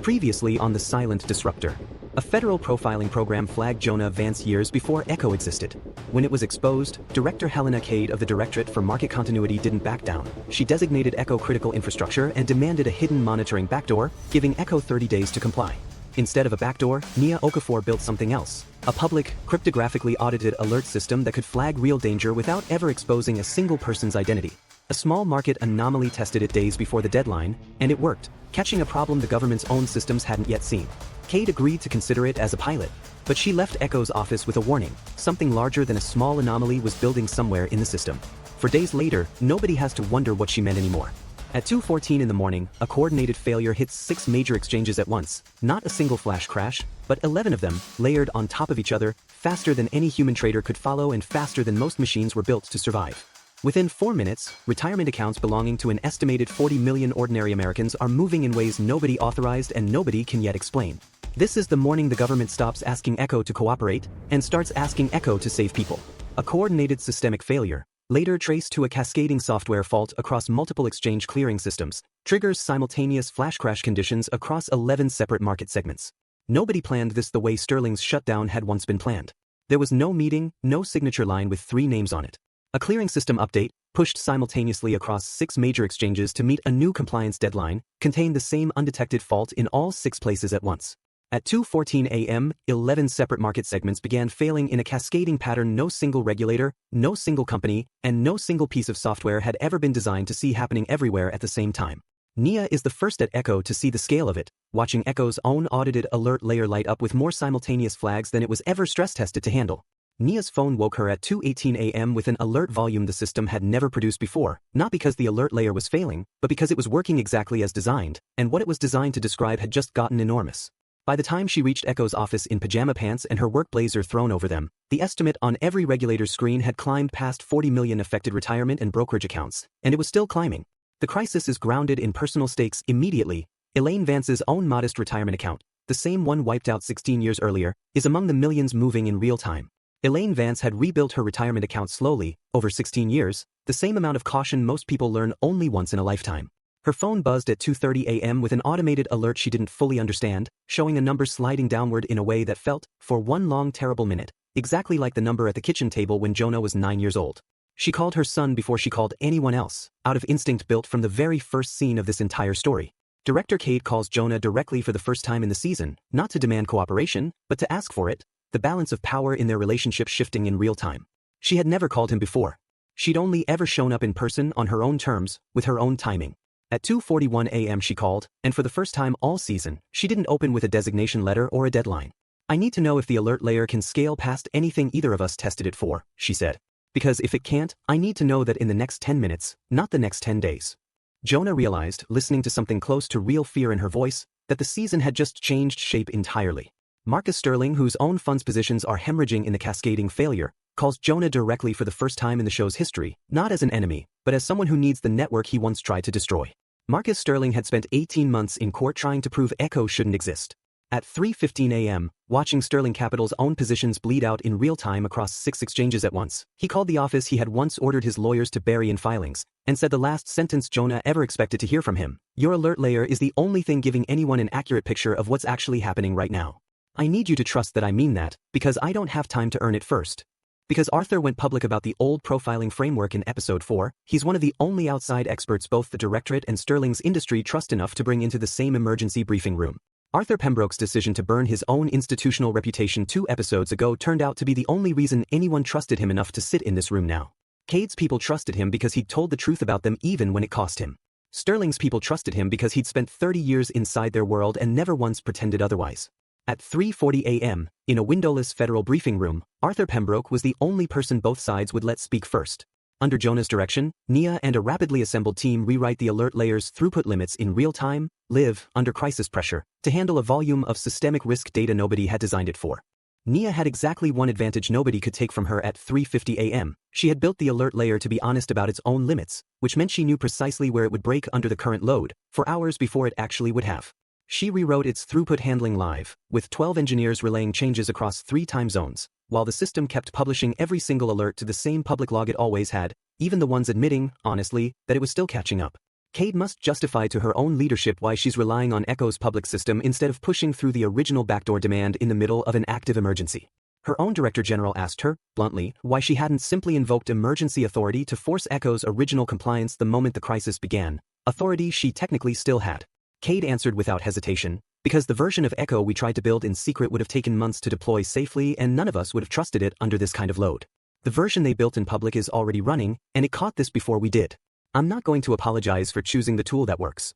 Previously on the silent Disruptor. A federal profiling program flagged Jonah Vance years before Echo existed. When it was exposed, Director Helena Cade of the Directorate for Market Continuity didn't back down. She designated Echo critical infrastructure and demanded a hidden monitoring backdoor, giving Echo 30 days to comply. Instead of a backdoor, Nia Okafor built something else. A public, cryptographically audited alert system that could flag real danger without ever exposing a single person's identity. A small market anomaly tested it days before the deadline, and it worked, catching a problem the government's own systems hadn't yet seen. Cade agreed to consider it as a pilot, but she left Echo's office with a warning: something larger than a small anomaly was building somewhere in the system. For days later, nobody has to wonder what she meant anymore. At 2:14 in the morning, a coordinated failure hits 6 major exchanges at once. Not a single flash crash, but 11 of them, layered on top of each other, faster than any human trader could follow and faster than most machines were built to survive. Within 4 minutes, retirement accounts belonging to an estimated 40 million ordinary Americans are moving in ways nobody authorized and nobody can yet explain. This is the morning the government stops asking Echo to cooperate and starts asking Echo to save people. A coordinated systemic failure, later traced to a cascading software fault across multiple exchange clearing systems, triggers simultaneous flash crash conditions across 11 separate market segments. Nobody planned this the way Sterling's shutdown had once been planned. There was no meeting, no signature line with 3 names on it. A clearing system update, pushed simultaneously across 6 major exchanges to meet a new compliance deadline, contained the same undetected fault in all 6 places at once. At 2:14 a.m., 11 separate market segments began failing in a cascading pattern no single regulator, no single company, and no single piece of software had ever been designed to see happening everywhere at the same time. Nia is the first at Echo to see the scale of it, watching Echo's own audited alert layer light up with more simultaneous flags than it was ever stress-tested to handle. Nia's phone woke her at 2:18 a.m. with an alert volume the system had never produced before, not because the alert layer was failing, but because it was working exactly as designed, and what it was designed to describe had just gotten enormous. By the time she reached Echo's office in pajama pants and her work blazer thrown over them, the estimate on every regulator's screen had climbed past 40 million affected retirement and brokerage accounts, and it was still climbing. The crisis is grounded in personal stakes immediately. Elaine Vance's own modest retirement account, the same one wiped out 16 years earlier, is among the millions moving in real time. Elaine Vance had rebuilt her retirement account slowly, over 16 years, the same amount of caution most people learn only once in a lifetime. Her phone buzzed at 2:30 a.m. with an automated alert she didn't fully understand, showing a number sliding downward in a way that felt, for one long terrible minute, exactly like the number at the kitchen table when Jonah was 9 years old. She called her son before she called anyone else, out of instinct built from the very first scene of this entire story. Director Cade calls Jonah directly for the first time in the season, not to demand cooperation, but to ask for it, the balance of power in their relationship shifting in real time. She had never called him before. She'd only ever shown up in person on her own terms, with her own timing. At 2:41 a.m. she called, and for the first time all season, she didn't open with a designation letter or a deadline. "I need to know if the alert layer can scale past anything either of us tested it for," she said. "Because if it can't, I need to know that in the next 10 minutes, not the next 10 days. Jonah realized, listening to something close to real fear in her voice, that the season had just changed shape entirely. Marcus Sterling, whose own funds positions are hemorrhaging in the cascading failure, calls Jonah directly for the first time in the show's history, not as an enemy, but as someone who needs the network he once tried to destroy. Marcus Sterling had spent 18 months in court trying to prove Echo shouldn't exist. At 3:15 a.m., watching Sterling Capital's own positions bleed out in real time across 6 exchanges at once, he called the office he had once ordered his lawyers to bury in filings, and said the last sentence Jonah ever expected to hear from him: "Your alert layer is the only thing giving anyone an accurate picture of what's actually happening right now. I need you to trust that I mean that, because I don't have time to earn it first." Because Arthur went public about the old profiling framework in episode 4, he's one of the only outside experts both the Directorate and Sterling's industry trust enough to bring into the same emergency briefing room. Arthur Pembroke's decision to burn his own institutional reputation 2 episodes ago turned out to be the only reason anyone trusted him enough to sit in this room now. Cade's people trusted him because he'd told the truth about them even when it cost him. Sterling's people trusted him because he'd spent 30 years inside their world and never once pretended otherwise. At 3:40 a.m., in a windowless federal briefing room, Arthur Pembroke was the only person both sides would let speak first. Under Jonah's direction, Nia and a rapidly assembled team rewrite the alert layer's throughput limits in real time, live, under crisis pressure, to handle a volume of systemic risk data nobody had designed it for. Nia had exactly one advantage nobody could take from her at 3:50 a.m. She had built the alert layer to be honest about its own limits, which meant she knew precisely where it would break under the current load, for hours before it actually would have. She rewrote its throughput handling live, with 12 engineers relaying changes across 3 time zones, while the system kept publishing every single alert to the same public log it always had, even the ones admitting, honestly, that it was still catching up. Cade must justify to her own leadership why she's relying on Echo's public system instead of pushing through the original backdoor demand in the middle of an active emergency. Her own Director General asked her, bluntly, why she hadn't simply invoked emergency authority to force Echo's original compliance the moment the crisis began, authority she technically still had. Cade answered without hesitation, because the version of Echo we tried to build in secret would have taken months to deploy safely and none of us would have trusted it under this kind of load. The version they built in public is already running, and it caught this before we did. I'm not going to apologize for choosing the tool that works.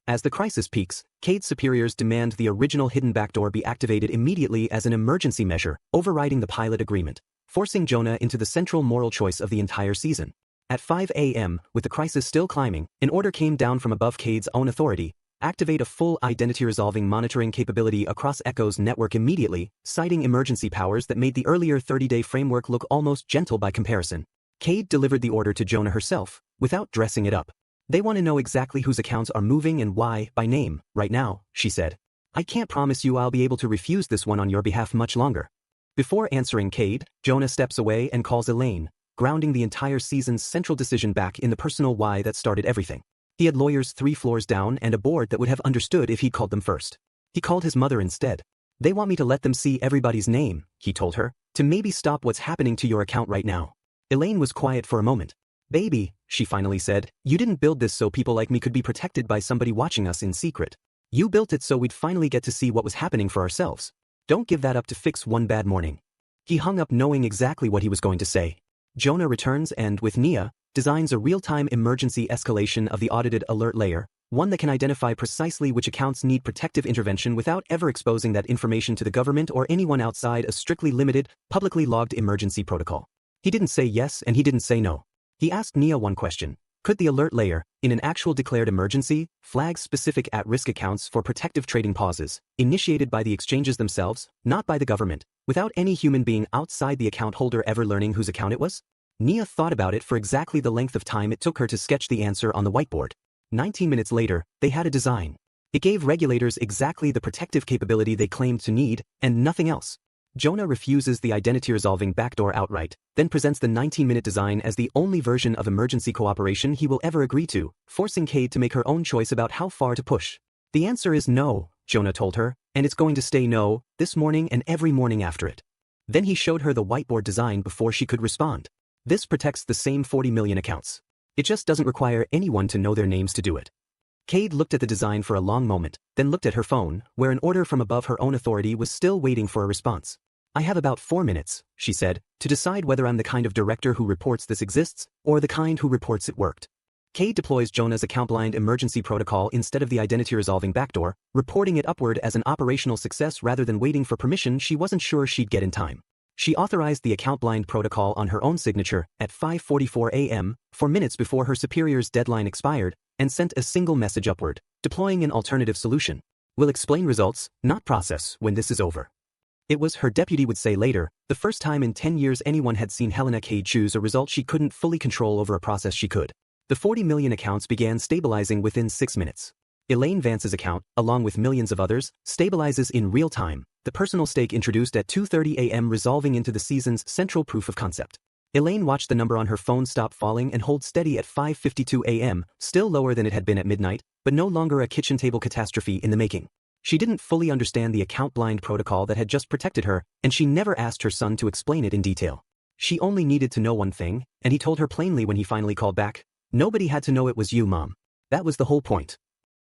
As the crisis peaks, Cade's superiors demand the original hidden backdoor be activated immediately as an emergency measure, overriding the pilot agreement, forcing Jonah into the central moral choice of the entire season. At 5 a.m., with the crisis still climbing, an order came down from above Cade's own authority: activate a full identity-resolving monitoring capability across Echo's network immediately, citing emergency powers that made the earlier 30-day framework look almost gentle by comparison. Cade delivered the order to Jonah herself, without dressing it up. They want to know exactly whose accounts are moving and why, by name, right now, she said. I can't promise you I'll be able to refuse this one on your behalf much longer. Before answering Cade, Jonah steps away and calls Elaine, grounding the entire season's central decision back in the personal why that started everything. He had lawyers 3 floors down and a board that would have understood if he'd called them first. He called his mother instead. They want me to let them see everybody's name, he told her, to maybe stop what's happening to your account right now. Elaine was quiet for a moment. Baby, she finally said, you didn't build this so people like me could be protected by somebody watching us in secret. You built it so we'd finally get to see what was happening for ourselves. Don't give that up to fix one bad morning. He hung up knowing exactly what he was going to say. Jonah returns and, with Nia, designs a real-time emergency escalation of the audited alert layer, one that can identify precisely which accounts need protective intervention without ever exposing that information to the government or anyone outside a strictly limited, publicly logged emergency protocol. He didn't say yes and he didn't say no. He asked Nia one question. Could the alert layer, in an actual declared emergency, flag specific at-risk accounts for protective trading pauses, initiated by the exchanges themselves, not by the government, without any human being outside the account holder ever learning whose account it was? Nia thought about it for exactly the length of time it took her to sketch the answer on the whiteboard. 19 minutes later, they had a design. It gave regulators exactly the protective capability they claimed to need, and nothing else. Jonah refuses the identity-resolving backdoor outright, then presents the 19-minute design as the only version of emergency cooperation he will ever agree to, forcing Cade to make her own choice about how far to push. The answer is no, Jonah told her, and it's going to stay no, this morning and every morning after it. Then he showed her the whiteboard design before she could respond. This protects the same 40 million accounts. It just doesn't require anyone to know their names to do it. Cade looked at the design for a long moment, then looked at her phone, where an order from above her own authority was still waiting for a response. I have about 4 minutes, she said, to decide whether I'm the kind of director who reports this exists, or the kind who reports it worked. Cade deploys Jonah's account-blind emergency protocol instead of the identity-resolving backdoor, reporting it upward as an operational success rather than waiting for permission she wasn't sure she'd get in time. She authorized the account-blind protocol on her own signature at 5:44 a.m., 4 minutes before her superior's deadline expired, and sent a single message upward, deploying an alternative solution. We'll explain results, not process, when this is over. It was, her deputy would say later, the first time in 10 years anyone had seen Helena Cade choose a result she couldn't fully control over a process she could. The 40 million accounts began stabilizing within 6 minutes. Elaine Vance's account, along with millions of others, stabilizes in real time, the personal stake introduced at 2:30 a.m. resolving into the season's central proof of concept. Elaine watched the number on her phone stop falling and hold steady at 5:52 a.m., still lower than it had been at midnight, but no longer a kitchen table catastrophe in the making. She didn't fully understand the account-blind protocol that had just protected her, and she never asked her son to explain it in detail. She only needed to know one thing, and he told her plainly when he finally called back. Nobody had to know it was you, Mom. That was the whole point.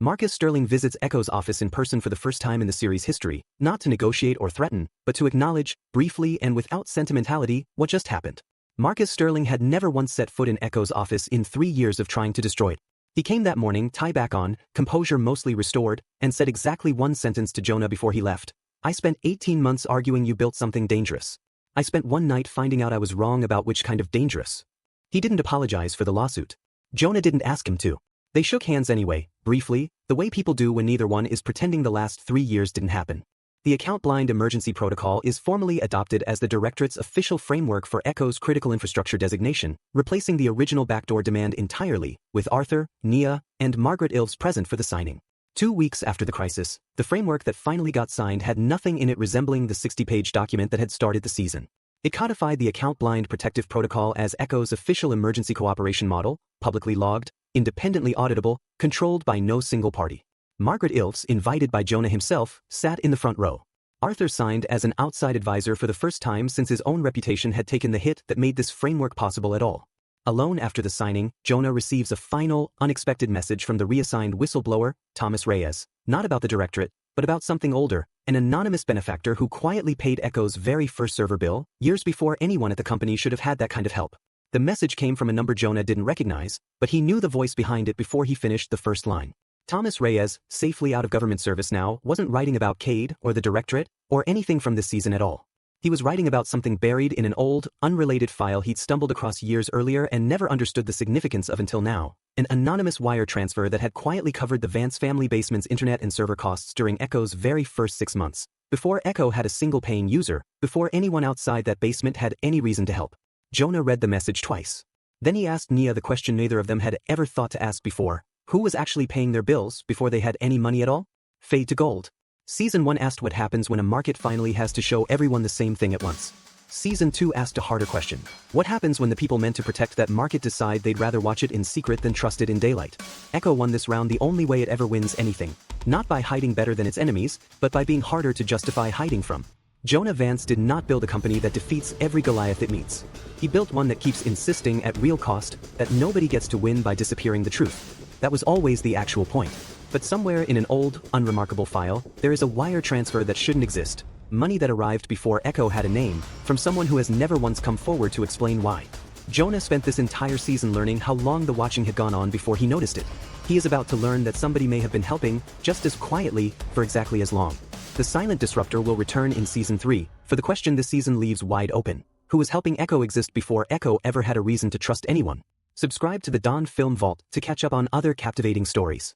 Marcus Sterling visits Echo's office in person for the first time in the series' history, not to negotiate or threaten, but to acknowledge, briefly and without sentimentality, what just happened. Marcus Sterling had never once set foot in Echo's office in 3 years of trying to destroy it. He came that morning, tie back on, composure mostly restored, and said exactly one sentence to Jonah before he left. I spent 18 months arguing you built something dangerous. I spent one night finding out I was wrong about which kind of dangerous. He didn't apologize for the lawsuit. Jonah didn't ask him to. They shook hands anyway, briefly, the way people do when neither one is pretending the last 3 years didn't happen. The account-blind emergency protocol is formally adopted as the Directorate's official framework for Echo's critical infrastructure designation, replacing the original backdoor demand entirely, with Arthur, Nia, and Margaret Ilves present for the signing. 2 weeks after the crisis, the framework that finally got signed had nothing in it resembling the 60-page document that had started the season. It codified the account-blind protective protocol as Echo's official emergency cooperation model, publicly logged, independently auditable, controlled by no single party. Margaret Ilves, invited by Jonah himself, sat in the front row. Arthur signed as an outside advisor for the first time since his own reputation had taken the hit that made this framework possible at all. Alone after the signing, Jonah receives a final, unexpected message from the reassigned whistleblower, Thomas Reyes, not about the directorate, but about something older, an anonymous benefactor who quietly paid Echo's very first server bill, years before anyone at the company should have had that kind of help. The message came from a number Jonah didn't recognize, but he knew the voice behind it before he finished the first line. Thomas Reyes, safely out of government service now, wasn't writing about Cade or the directorate, or anything from this season at all. He was writing about something buried in an old, unrelated file he'd stumbled across years earlier and never understood the significance of until now, an anonymous wire transfer that had quietly covered the Vance family basement's internet and server costs during Echo's very first 6 months, before Echo had a single paying user, before anyone outside that basement had any reason to help. Jonah read the message twice. Then he asked Nia the question neither of them had ever thought to ask before: who was actually paying their bills before they had any money at all? Fade to gold. Season 1 asked what happens when a market finally has to show everyone the same thing at once. Season 2 asked a harder question. What happens when the people meant to protect that market decide they'd rather watch it in secret than trust it in daylight? Echo won this round the only way it ever wins anything. Not by hiding better than its enemies, but by being harder to justify hiding from. Jonah Vance did not build a company that defeats every Goliath it meets. He built one that keeps insisting at real cost that nobody gets to win by disappearing the truth. That was always the actual point. But somewhere in an old, unremarkable file, there is a wire transfer that shouldn't exist. Money that arrived before Echo had a name, from someone who has never once come forward to explain why. Jonah spent this entire season learning how long the watching had gone on before he noticed it. He is about to learn that somebody may have been helping, just as quietly, for exactly as long. The silent disruptor will return in Season 3, for the question this season leaves wide open: who was helping Echo exist before Echo ever had a reason to trust anyone? Subscribe to the Dawn Film Vault to catch up on other captivating stories.